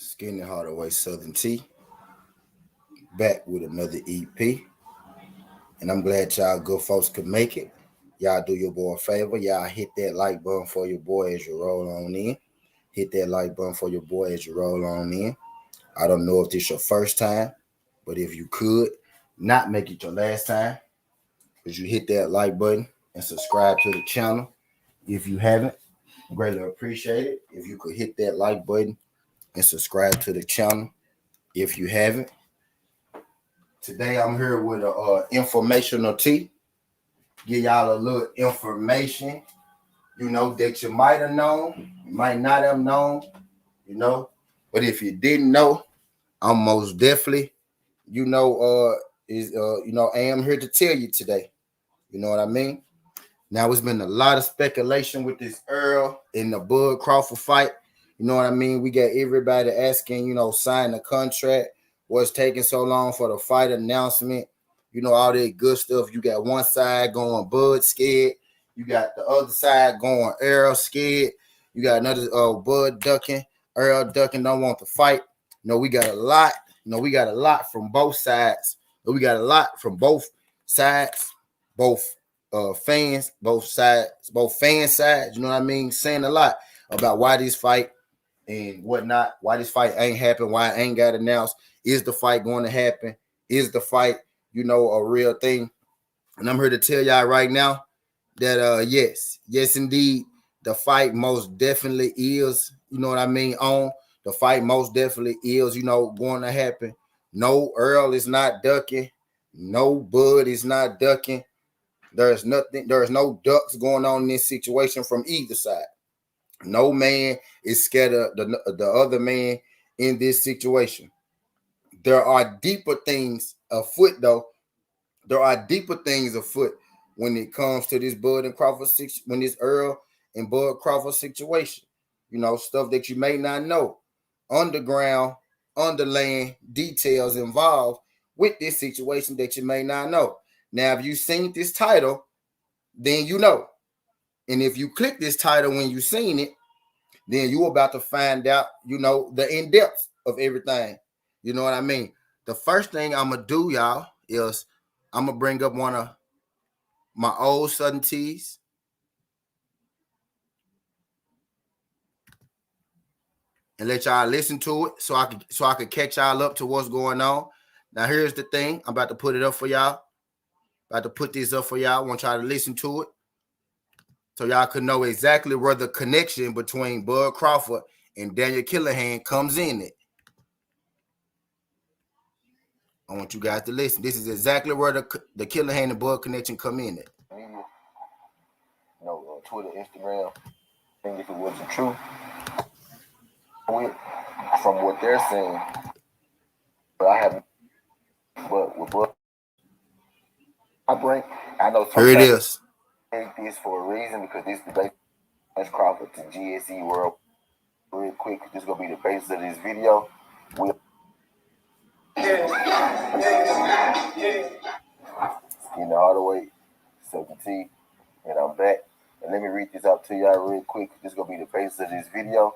Skinny Hardaway Southern T, back with another EP. And I'm glad y'all good folks could make it. Y'all do your boy a favor. Y'all hit that like button for your boy as you roll on in. Hit that like button for your boy as you roll on in. I don't know if this your first time, but if you could not make it your last time, could you hit that like button and subscribe to the channel? If you haven't, greatly appreciate it. If you could hit that like button and subscribe to the channel. If you haven't, today I'm here with a informational tea. Give y'all a little information, that you might have known, you might not have known, But if you didn't know, I'm most definitely, I am here to tell you today. You know what I mean? Now, it's been a lot of speculation with this Earl and the Bud Crawford fight. You know what I mean? We got everybody asking, sign the contract. What's taking so long for the fight announcement? All that good stuff. You got one side going Bud scared. You got the other side going Earl scared. You got another Bud ducking. Earl ducking, don't want to fight. We got a lot. We got a lot from both sides. We got a lot from both sides, both fans, both fan sides, you know what I mean, saying a lot about why this fight and whatnot, why this fight ain't happened, why it ain't got announced. Is the fight going to happen? Is the fight, a real thing? And I'm here to tell y'all right now that yes indeed, the fight most definitely is, on. The fight most definitely is, going to happen. No, Earl is not ducking. No, Bud is not ducking. There's no ducks going on in this situation from either side. No man is scared of the other man in this situation. There are deeper things afoot, though. There are deeper things afoot when it comes to this Bud and Crawford when this Earl and Bud Crawford situation. Stuff that you may not know. Underground, underland details involved with this situation that you may not know. Now, if you've seen this title, then you know. And if you click this title when you seen it, then you're about to find out, the in-depth of everything. You know what I mean? The first thing I'm going to do, y'all, is I'm going to bring up one of my old Southern teas. And let y'all listen to it so I could catch y'all up to what's going on. Now, here's the thing. I'm about to put it up for y'all. About to put this up for y'all. I want y'all to listen to it, so y'all could know exactly where the connection between Bud Crawford and Daniel Kinahan comes in it. I want you guys to listen. This is exactly where the Kinahan and Bud connection come in it. Twitter, Instagram. I think if it wasn't true, from what they're saying, but I haven't. But with Bud, I know. Here it is. Take this for a reason, because this debate Spence Crawford to GSE World. Real quick, this is gonna be the basis of this video. Skinny Hardaway, Southern T, and I'm back. And let me read this out to y'all real quick. This is gonna be the basis of this video.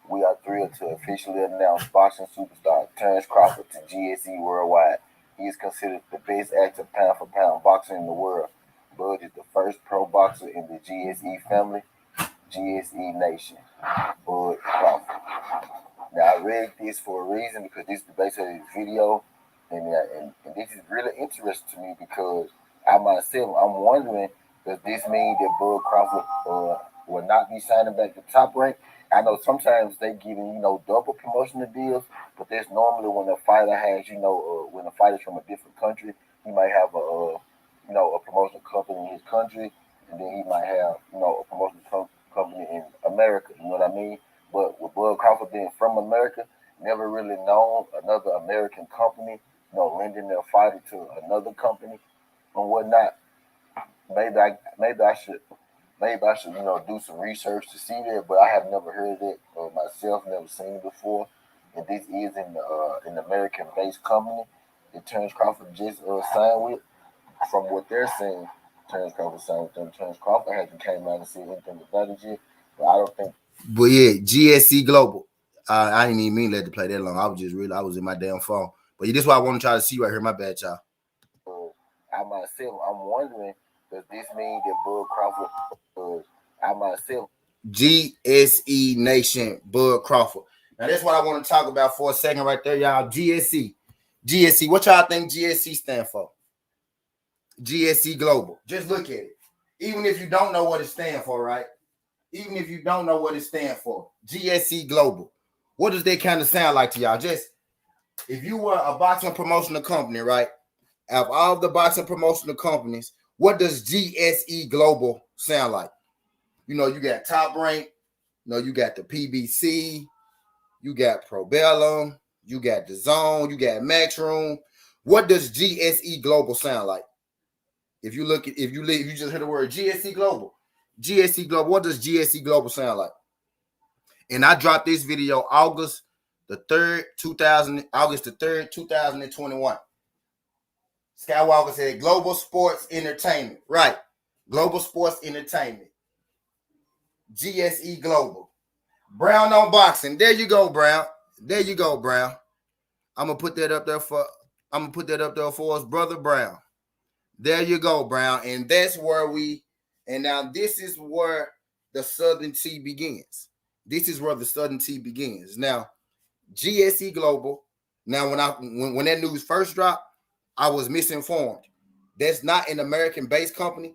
We are thrilled to officially announce boxing superstar Terrence Crawford to GSE Worldwide. He is considered the best active pound-for-pound boxer in the world. Bud is the first pro boxer in the GSE family, GSE Nation. Bud Crawford. Now, I read this for a reason, because this is the basis of this video, and this is really interesting to me, because I'm wondering, does this mean that Bud Crawford will not be signing back to Top Rank? I know sometimes they give double promotional deals, but that's normally when a fighter has, when a fighter's from a different country, he might have a promotional company in his country, and then he might have, a promotional company in America. You know what I mean? But with Bud Crawford being from America, never really known another American company, lending their fighter to another company and whatnot. Maybe I should do some research to see that, but I have never heard of it myself, never seen it before. And this is an American-based company that Terrence Crawford just signed with. From what they're saying, Terrence Crawford signed with them. Terrence Crawford hasn't came out and said anything about it yet, but I don't think. But yeah, GSE Global. I didn't even mean let it play that long. I was just really, I was in my damn phone. But this is what I want to try to see right here. My bad, y'all. I myself, I'm wondering, does this mean that Bud Crawford, I myself, GSE Nation, Bud Crawford. Now that's what I want to talk about for a second right there, y'all. GSE. GSE. What y'all think GSE stand for? GSE Global. Just look at it. Even if you don't know what it stands for, right? Even if you don't know what it stands for, GSE Global. What does that kind of sound like to y'all? Just if you were a boxing promotional company, right? Out of all the boxing promotional companies, what does GSE Global sound like? You know, you got Top Rank, you know, you got the PBC, you got Probellum, you got the Zone, you got Matchroom. What does GSE Global sound like? If you look at, if you just hear the word GSE Global, GSE Global, what does GSE Global sound like? And I dropped this video August the 3rd, 2021. Skywalker said Global Sports Entertainment. Right. Global Sports Entertainment. GSE Global. Brown on boxing. There you go, Brown. There you go, Brown. I'm gonna put that up there for us, Brother Brown. There you go, Brown. And that's where and now this is where the Southern T begins. This is where the Southern T begins. Now, GSE Global. Now, when that news first dropped, I was misinformed. That's not an American-based company.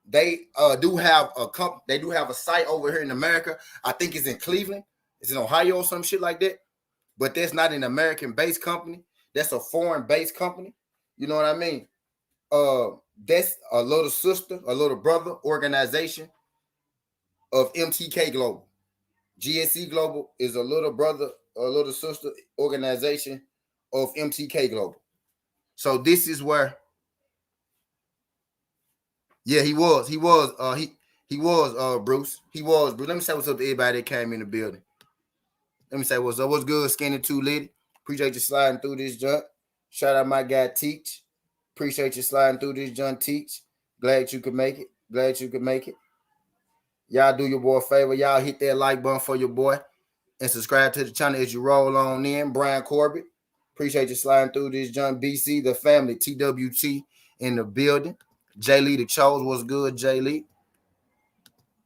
They do have a They do have a site over here in America. I think it's in Cleveland. It's in Ohio or some shit like that. But that's not an American-based company. That's a foreign-based company. You know what I mean? That's a little sister, a little brother organization of MTK Global. GSE Global is a little brother, a little sister organization of MTK Global. So this is where, yeah, he was Bruce. He was Bruce. Let me say what's up to everybody that came in the building. Let me say what's up. What's good, Skinny 2 Liddy? Appreciate you sliding through this junk. Shout out my guy Teach. Appreciate you sliding through this junk, Teach. Glad you could make it. Glad you could make it. Y'all do your boy a favor. Y'all hit that like button for your boy and subscribe to the channel as you roll on in. Brian Corbett. Appreciate you sliding through this junk. BC, the family, TWT in the building. Jay Lee, the chose was good, Jay Lee.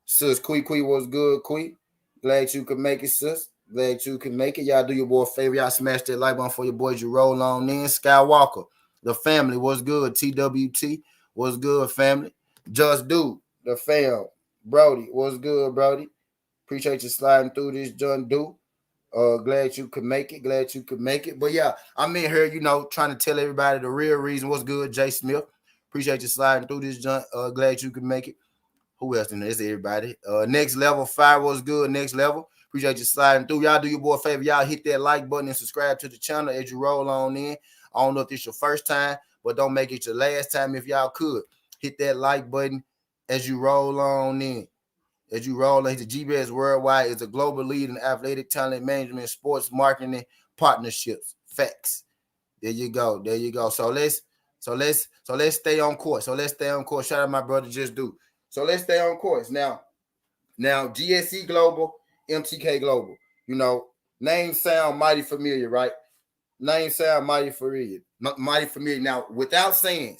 Sis, Quee was good, Quee. Glad you could make it, sis. Glad you could make it. Y'all do your boy a favor. Y'all smash that like button for your boys. You roll on in. Skywalker, the family was good. TWT was good, family. Just Dude, the fam. Brody was good, Brody. Appreciate you sliding through this, John Duke. Glad you could make it. Glad you could make it. But yeah, I'm in here, trying to tell everybody the real reason. What's good, Jay Smith. Appreciate you sliding through this, John. Glad you could make it. Who else in there? It's everybody. Next level, fire was good. Next level. Appreciate you sliding through. Y'all do your boy a favor. Y'all hit that like button and subscribe to the channel as you roll on in. I don't know if this is your first time, but don't make it your last time if y'all could. Hit that like button as you roll on in. As you roll into GBS Worldwide is a global lead in athletic talent management, sports marketing, partnerships. Facts. There you go. There you go. So let's stay on course. Shout out my brother Just Do. So let's stay on course. Now GSE Global, MTK Global. Names sound mighty familiar, right? Names sound mighty familiar. Mighty familiar. Now, without saying,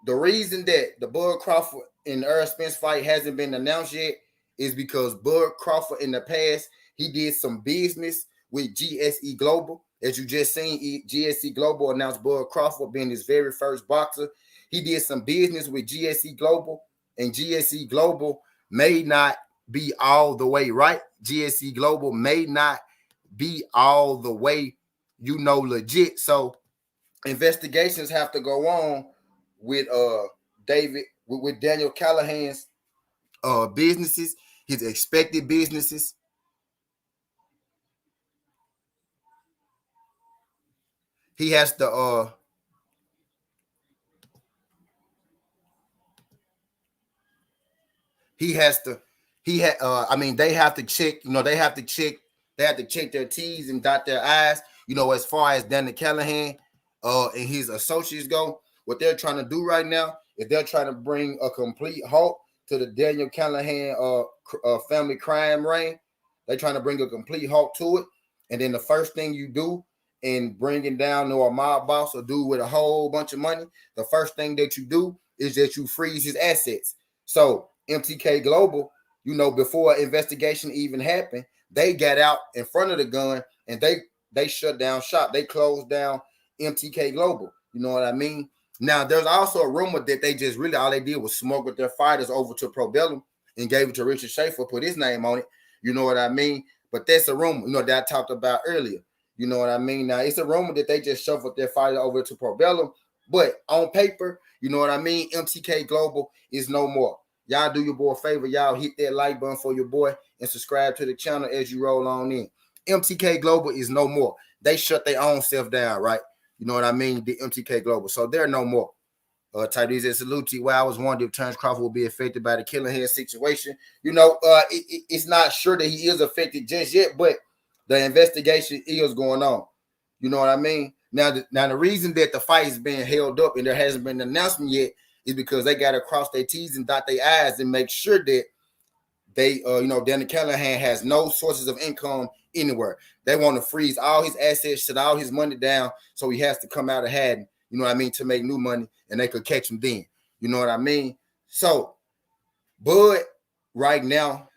the reason that the Bud Crawford and Earl Spence fight hasn't been announced yet is because Bud Crawford in the past, he did some business with GSE Global. As you just seen, GSE Global announced Bud Crawford being his very first boxer. He did some business with GSE Global, and GSE Global may not be all the way right. GSE Global may not be all the way, legit. So investigations have to go on with Daniel Callahan's businesses, his expected businesses. He has to they have to check, they have to check their T's and dot their I's, as far as Daniel Callahan and his associates go. What they're trying to do right now is they're trying to bring a complete halt to the Daniel Callahan family crime reign. They trying to bring a complete halt to it. And then the first thing you do in bringing down or a mob boss or dude with a whole bunch of money, the first thing that you do is that you freeze his assets. So MTK Global, before investigation even happened, they got out in front of the gun and they shut down shop. They closed down MTK Global. You know what I mean? Now, there's also a rumor that they just really all they did was smuggle their fighters over to Probellum and gave it to Richard Schaefer, put his name on it. You know what I mean? But that's a rumor, that I talked about earlier. You know what I mean? Now, it's a rumor that they just shuffled their fighters over to Probellum. But on paper, you know what I mean? MTK Global is no more. Y'all do your boy a favor. Y'all hit that like button for your boy and subscribe to the channel as you roll on in. MTK Global is no more. They shut their own self down, right? You know what I mean? The MTK Global. So they're no more. Tyrese and salute to you. Well, I was wondering if Terrence Crawford will be affected by the Kinahan situation. It's not sure that he is affected just yet, but the investigation is going on. You know what I mean? Now the reason that the fight is being held up and there hasn't been an announcement yet is because they got to cross their T's and dot their I's and make sure that they, Danny Callahan has no sources of income anywhere. They want to freeze all his assets, shut all his money down, so he has to come out of hiding, you know what I mean, to make new money, and they could catch him then. You know what I mean? So, Bud right now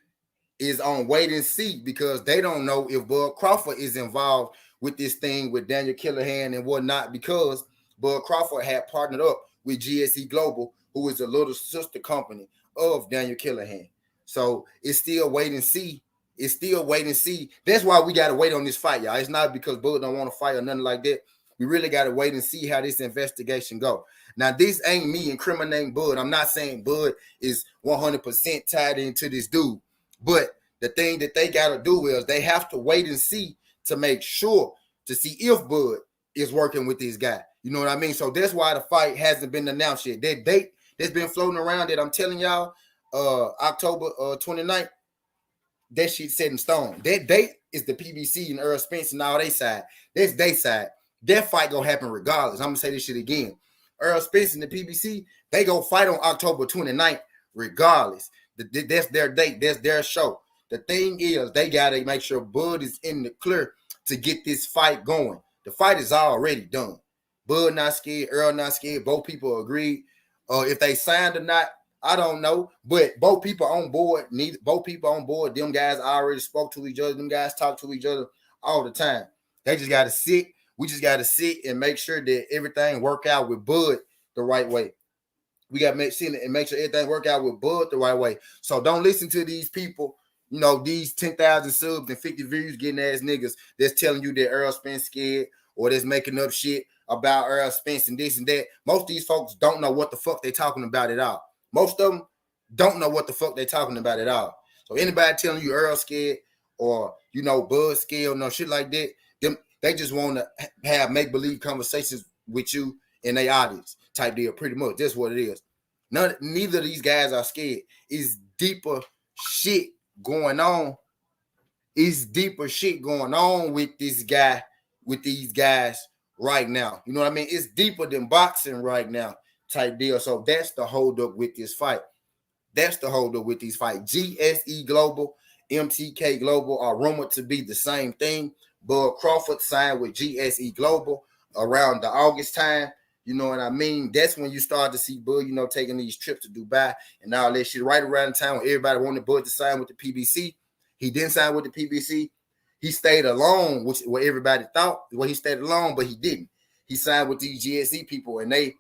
is on wait and see because they don't know if Bud Crawford is involved with this thing with Daniel Callahan and whatnot because Bud Crawford had partnered up with GSE Global, who is a little sister company of Daniel Callahan. So it's still wait and see. It's still wait and see. That's why we got to wait on this fight, y'all. It's not because Bud don't want to fight or nothing like that. We really got to wait and see how this investigation go. Now, this ain't me incriminating Bud. I'm not saying Bud is 100% tied into this dude. But the thing that they got to do is they have to wait and see to make sure to see if Bud is working with this guy. You know what I mean? So that's why the fight hasn't been announced yet. That date that's been floating around that I'm telling y'all, October 29th, that shit set in stone. That date is the PBC and Earl Spence and all they side. That's they side. That fight gonna happen regardless. I'm gonna say this shit again. Earl Spence and the PBC, they go fight on October 29th regardless. That's their date. That's their show. The thing is, they gotta make sure Bud is in the clear to get this fight going. The fight is already done. Bud not scared. Earl not scared. Both people agreed. If they signed or not, I don't know, but both people on board. Both people on board. Them guys already spoke to each other. Them guys talk to each other all the time. They just got to sit. We just got to sit and make sure that everything work out with Bud the right way. We got to make sure everything work out with Bud the right way. So don't listen to these people. These 10,000 subs and 50 views getting ass niggas that's telling you that Earl Spence scared or that's making up shit about Earl Spence and this and that. Most of these folks don't know what the fuck they talking about at all. Most of them don't know what the fuck they talking about at all. So anybody telling you Earl scared or, Bud scared or no shit like that, they just want to have make-believe conversations with you and their audience type deal, pretty much. That's what it is. Neither of these guys are scared. It's deeper shit going on. It's deeper shit going on with this guy, with these guys right now. You know what I mean? It's deeper than boxing right now type deal. So that's the holdup with this fight. That's the holdup with these fights. GSE Global, MTK Global are rumored to be the same thing. Bud Crawford signed with GSE Global around the August time. You know what I mean? That's when you start to see Bud, taking these trips to Dubai and all that shit right around the time when everybody wanted Bud to sign with the PBC. He didn't sign with the PBC. He stayed alone, which what everybody thought. Well, he stayed alone, but he didn't. He signed with these GSE people, and they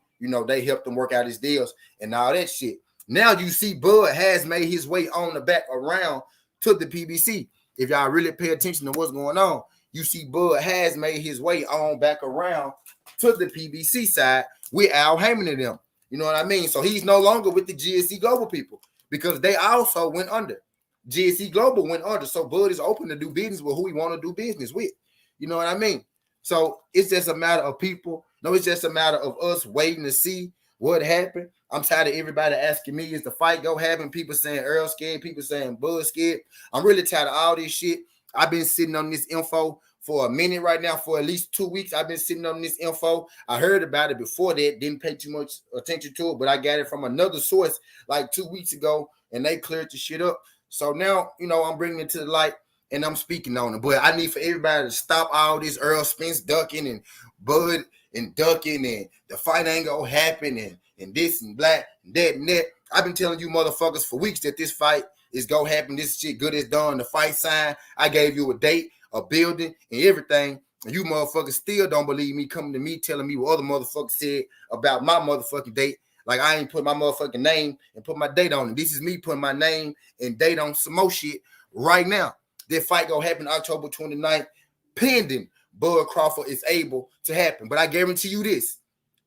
helped him work out his deals and all that shit. Now you see Bud has made his way on the back around to the PBC. If y'all really pay attention to what's going on, you see Bud has made his way on back around to the PBC side with Al Heyman and them. You know what I mean? So he's no longer with the GSE Global people because they also went under. GSE Global went under. So Bud is open to do business with who he want to do business with. You know what I mean? So it's just a matter of people. No, it's just a matter of us waiting to see what happened. I'm tired of everybody asking me, is the fight go happen? People saying Earl scared. People saying Bud scared. I'm really tired of all this shit. I've been sitting on this info for a minute right now. For at least 2 weeks, I've been sitting on this info. I heard about it before that. Didn't pay too much attention to it, but I got it from another source like 2 weeks ago, and they cleared the shit up. So now, I'm bringing it to the light, and I'm speaking on it. But I need for everybody to stop all this Earl Spence ducking and Bud and ducking and the fight ain't gonna happen and this and black and that and that. I've been telling you motherfuckers for weeks that this fight is gonna happen. This shit good as done. The fight sign. I gave you a date, a building, and everything. And you motherfuckers still don't believe me, coming to me telling me what other motherfuckers said about my motherfucking date. Like I ain't put my motherfucking name and put my date on it. This is me putting my name and date on some more shit right now. That fight gonna happen October 29th, pending Bud Crawford is able to happen. But I guarantee you this,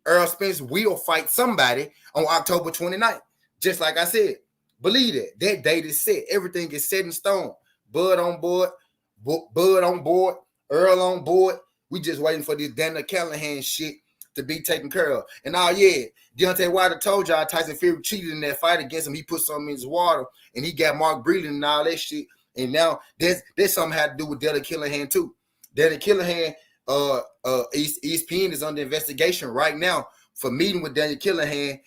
Earl Spence will fight somebody on October 29th. Just like I said, believe that. That date is set. Everything is set in stone. Bud on board, Earl on board. We just waiting for this Deontay Kinahan shit to be taken care of. And Deontay Wilder told y'all Tyson Fury cheated in that fight against him. He put something in his water, and he got Mark Breland and all that shit. And now there's something had to do with Deontay Kinahan too. Deontay Kinahan, ESPN is under investigation right now for meeting with Deontay Kinahan,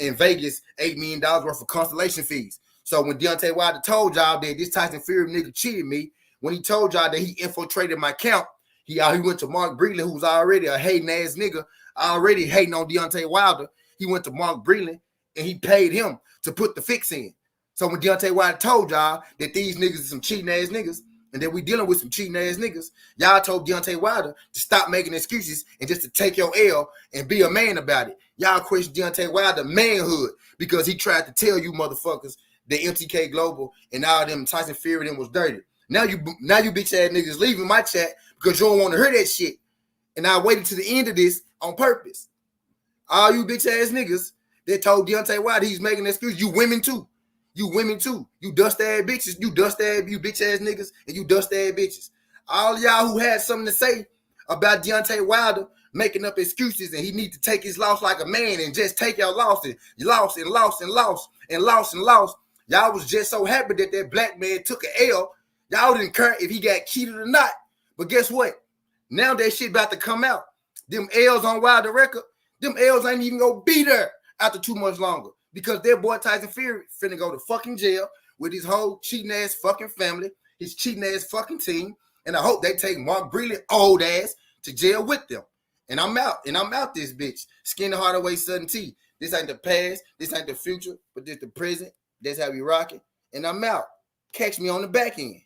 in Vegas, $8 million worth of constellation fees. So when Deontay Wilder told y'all that this Tyson Fury nigga cheated me, when he told y'all that he infiltrated my camp, he went to Mark Breland, who's already a hating ass nigga, already hating on Deontay Wilder. He went to Mark Breland and he paid him to put the fix in. So when Deontay Wilder told y'all that these niggas are some cheating ass niggas and that we dealing with some cheating ass niggas, y'all told Deontay Wilder to stop making excuses and just to take your L and be a man about it. Y'all question Deontay Wilder manhood because he tried to tell you motherfuckers that MTK Global and all them Tyson Fury them was dirty. Now you bitch ass niggas leaving my chat because you don't want to hear that shit. And I waited to the end of this on purpose. All you bitch ass niggas that told Deontay Wilder he's making an excuse, you women too. You women too. You dust ass bitches. You dust ass, you bitch ass niggas, and you dust ass bitches. All y'all who had something to say about Deontay Wilder making up excuses and he need to take his loss like a man and just take your loss and lost and lost and lost and lost and lost. Y'all was just so happy that black man took an L. Y'all didn't care if he got cheated or not. But guess what? Now that shit about to come out. Them L's on Wilder record, them L's ain't even gonna be there after 2 months longer. Because their boy Tyson Fury finna go to fucking jail with his whole cheating ass fucking family, his cheating ass fucking team. And I hope they take Mark Breland old ass to jail with them. And I'm out. And I'm out this bitch. Skin the Hardaway Southern T. This ain't the past. This ain't the future. But this the present. That's how we rock it. And I'm out. Catch me on the back end.